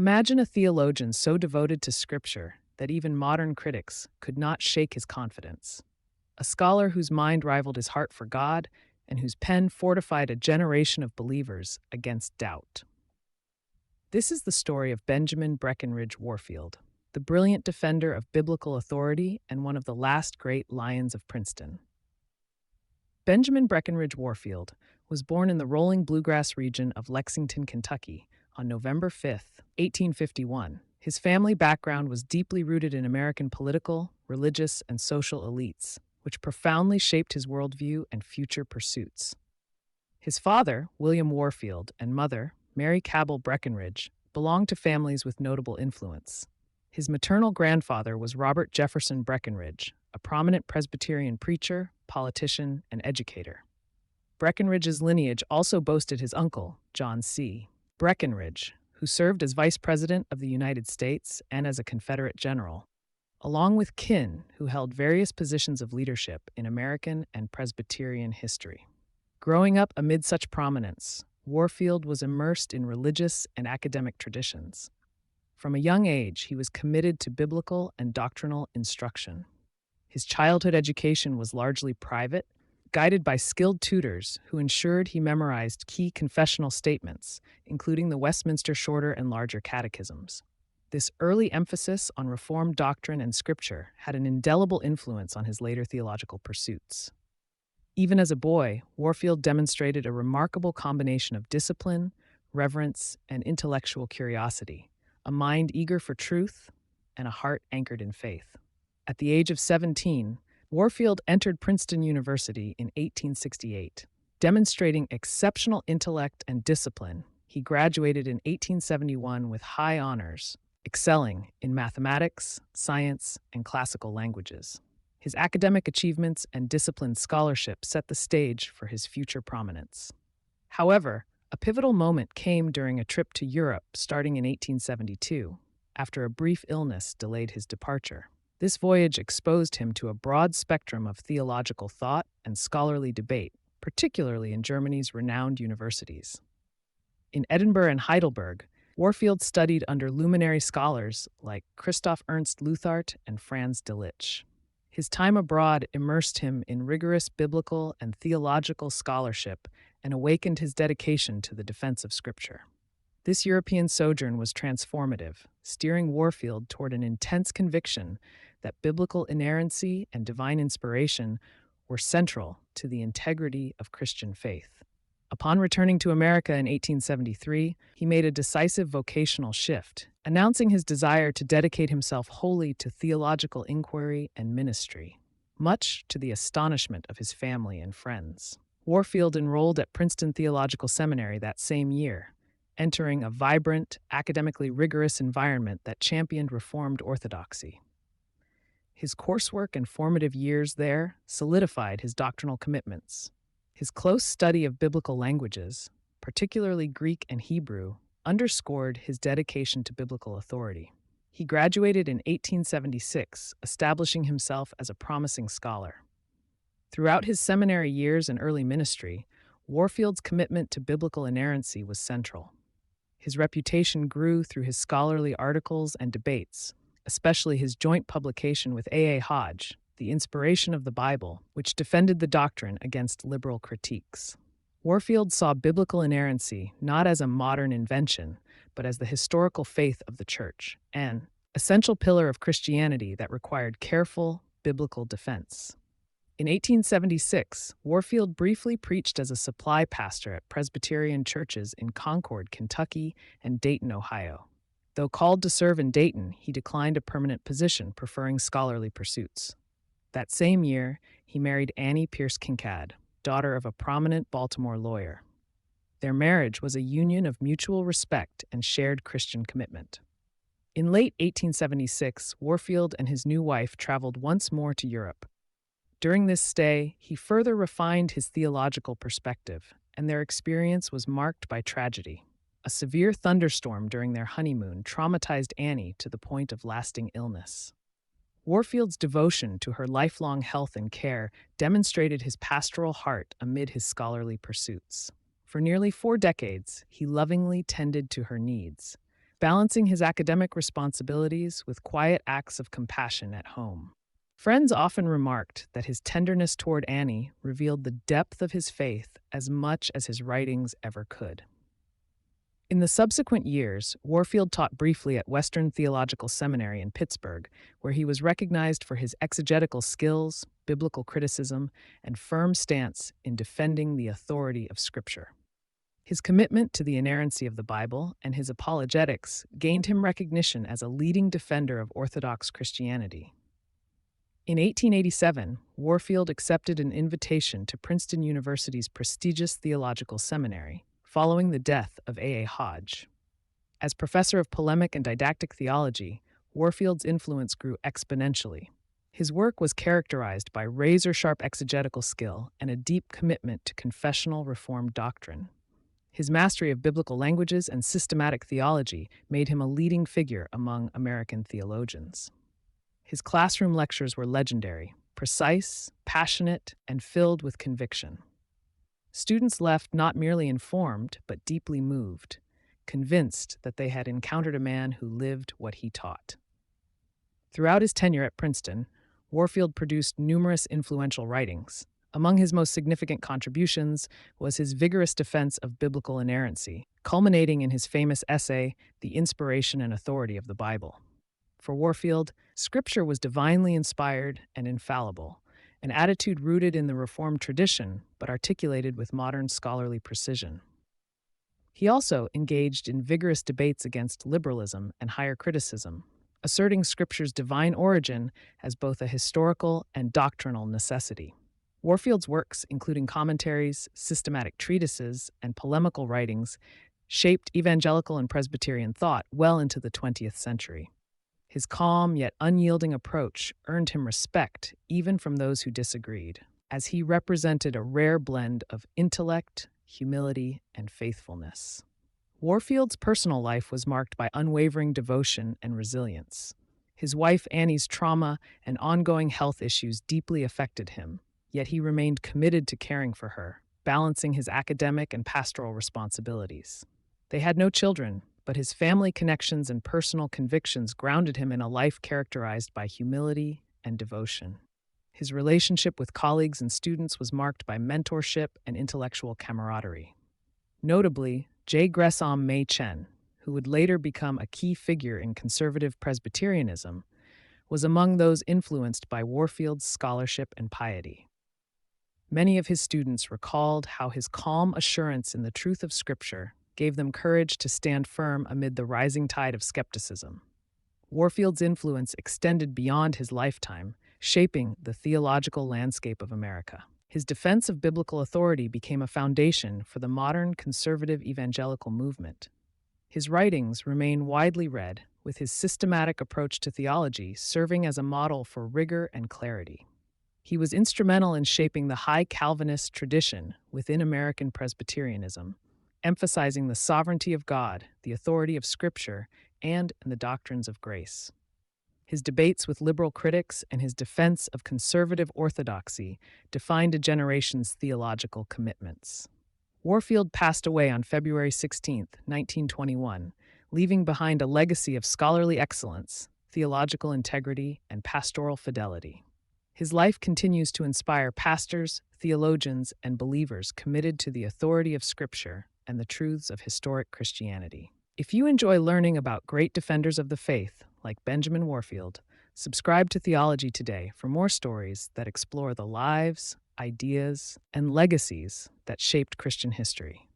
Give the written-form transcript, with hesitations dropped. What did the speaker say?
Imagine a theologian so devoted to Scripture that even modern critics could not shake his confidence. A scholar whose mind rivaled his heart for God and whose pen fortified a generation of believers against doubt. This is the story of Benjamin Breckinridge Warfield, the brilliant defender of biblical authority and one of the last great lions of Princeton. Benjamin Breckinridge Warfield was born in the rolling bluegrass region of Lexington, Kentucky, on November 5, 1851. His family background was deeply rooted in American political, religious, and social elites, which profoundly shaped his worldview and future pursuits. His father, William Warfield, and mother, Mary Cabell Breckinridge, belonged to families with notable influence. His maternal grandfather was Robert Jefferson Breckinridge, a prominent Presbyterian preacher, politician, and educator. Breckinridge's lineage also boasted his uncle, John C. Breckinridge, who served as Vice President of the United States and as a Confederate general, along with kin who held various positions of leadership in American and Presbyterian history. Growing up amid such prominence, Warfield was immersed in religious and academic traditions. From a young age, he was committed to biblical and doctrinal instruction. His childhood education was largely private, guided by skilled tutors who ensured he memorized key confessional statements, including the Westminster Shorter and Larger Catechisms. This early emphasis on Reformed doctrine and Scripture had an indelible influence on his later theological pursuits. Even as a boy, Warfield demonstrated a remarkable combination of discipline, reverence, and intellectual curiosity, a mind eager for truth and a heart anchored in faith. At the age of 17, Warfield entered Princeton University in 1868. Demonstrating exceptional intellect and discipline, he graduated in 1871 with high honors, excelling in mathematics, science, and classical languages. His academic achievements and disciplined scholarship set the stage for his future prominence. However, a pivotal moment came during a trip to Europe starting in 1872, after a brief illness delayed his departure. This voyage exposed him to a broad spectrum of theological thought and scholarly debate, particularly in Germany's renowned universities. In Edinburgh and Heidelberg, Warfield studied under luminary scholars like Christoph Ernst Leuthart and Franz Delitzsch. His time abroad immersed him in rigorous biblical and theological scholarship and awakened his dedication to the defense of Scripture. This European sojourn was transformative, steering Warfield toward an intense conviction that biblical inerrancy and divine inspiration were central to the integrity of Christian faith. Upon returning to America in 1873, he made a decisive vocational shift, announcing his desire to dedicate himself wholly to theological inquiry and ministry, much to the astonishment of his family and friends. Warfield enrolled at Princeton Theological Seminary that same year, entering a vibrant, academically rigorous environment that championed Reformed orthodoxy. His coursework and formative years there solidified his doctrinal commitments. His close study of biblical languages, particularly Greek and Hebrew, underscored his dedication to biblical authority. He graduated in 1876, establishing himself as a promising scholar. Throughout his seminary years and early ministry, Warfield's commitment to biblical inerrancy was central. His reputation grew through his scholarly articles and debates, especially his joint publication with A. A. Hodge, The Inspiration of the Bible, which defended the doctrine against liberal critiques. Warfield saw biblical inerrancy not as a modern invention, but as the historical faith of the Church, an essential pillar of Christianity that required careful biblical defense. In 1876, Warfield briefly preached as a supply pastor at Presbyterian churches in Concord, Kentucky, and Dayton, Ohio. Though called to serve in Dayton, he declined a permanent position, preferring scholarly pursuits. That same year, he married Annie Pierce Kincaid, daughter of a prominent Baltimore lawyer. Their marriage was a union of mutual respect and shared Christian commitment. In late 1876, Warfield and his new wife traveled once more to Europe. During this stay, he further refined his theological perspective, and their experience was marked by tragedy. A severe thunderstorm during their honeymoon traumatized Annie to the point of lasting illness. Warfield's devotion to her lifelong health and care demonstrated his pastoral heart amid his scholarly pursuits. For nearly 4 decades, he lovingly tended to her needs, balancing his academic responsibilities with quiet acts of compassion at home. Friends often remarked that his tenderness toward Annie revealed the depth of his faith as much as his writings ever could. In the subsequent years, Warfield taught briefly at Western Theological Seminary in Pittsburgh, where he was recognized for his exegetical skills, biblical criticism, and firm stance in defending the authority of Scripture. His commitment to the inerrancy of the Bible and his apologetics gained him recognition as a leading defender of Orthodox Christianity. In 1887, Warfield accepted an invitation to Princeton University's prestigious Theological Seminary, following the death of A. A. Hodge. As professor of polemic and didactic theology, Warfield's influence grew exponentially. His work was characterized by razor-sharp exegetical skill and a deep commitment to confessional Reformed doctrine. His mastery of biblical languages and systematic theology made him a leading figure among American theologians. His classroom lectures were legendary, precise, passionate, and filled with conviction. Students left not merely informed, but deeply moved, convinced that they had encountered a man who lived what he taught. Throughout his tenure at Princeton, Warfield produced numerous influential writings. Among his most significant contributions was his vigorous defense of biblical inerrancy, culminating in his famous essay, The Inspiration and Authority of the Bible. For Warfield, Scripture was divinely inspired and infallible, an attitude rooted in the Reformed tradition but articulated with modern scholarly precision. He also engaged in vigorous debates against liberalism and higher criticism, asserting Scripture's divine origin as both a historical and doctrinal necessity. Warfield's works, including commentaries, systematic treatises, and polemical writings, shaped Evangelical and Presbyterian thought well into the 20th century. His calm yet unyielding approach earned him respect even from those who disagreed, as he represented a rare blend of intellect, humility, and faithfulness. Warfield's personal life was marked by unwavering devotion and resilience. His wife Annie's trauma and ongoing health issues deeply affected him, yet he remained committed to caring for her, balancing his academic and pastoral responsibilities. They had no children, but his family connections and personal convictions grounded him in a life characterized by humility and devotion. His relationship with colleagues and students was marked by mentorship and intellectual camaraderie. Notably, J. Gresham May Chen, who would later become a key figure in conservative Presbyterianism, was among those influenced by Warfield's scholarship and piety. Many of his students recalled how his calm assurance in the truth of Scripture gave them courage to stand firm amid the rising tide of skepticism. Warfield's influence extended beyond his lifetime, shaping the theological landscape of America. His defense of biblical authority became a foundation for the modern conservative evangelical movement. His writings remain widely read, with his systematic approach to theology serving as a model for rigor and clarity. He was instrumental in shaping the high Calvinist tradition within American Presbyterianism, emphasizing the sovereignty of God, the authority of Scripture, and the doctrines of grace. His debates with liberal critics and his defense of conservative orthodoxy defined a generation's theological commitments. Warfield passed away on February 16, 1921, leaving behind a legacy of scholarly excellence, theological integrity, and pastoral fidelity. His life continues to inspire pastors, theologians, and believers committed to the authority of Scripture and the truths of historic Christianity. If you enjoy learning about great defenders of the faith, like Benjamin Warfield, subscribe to Theology today for more stories that explore the lives, ideas, and legacies that shaped Christian history.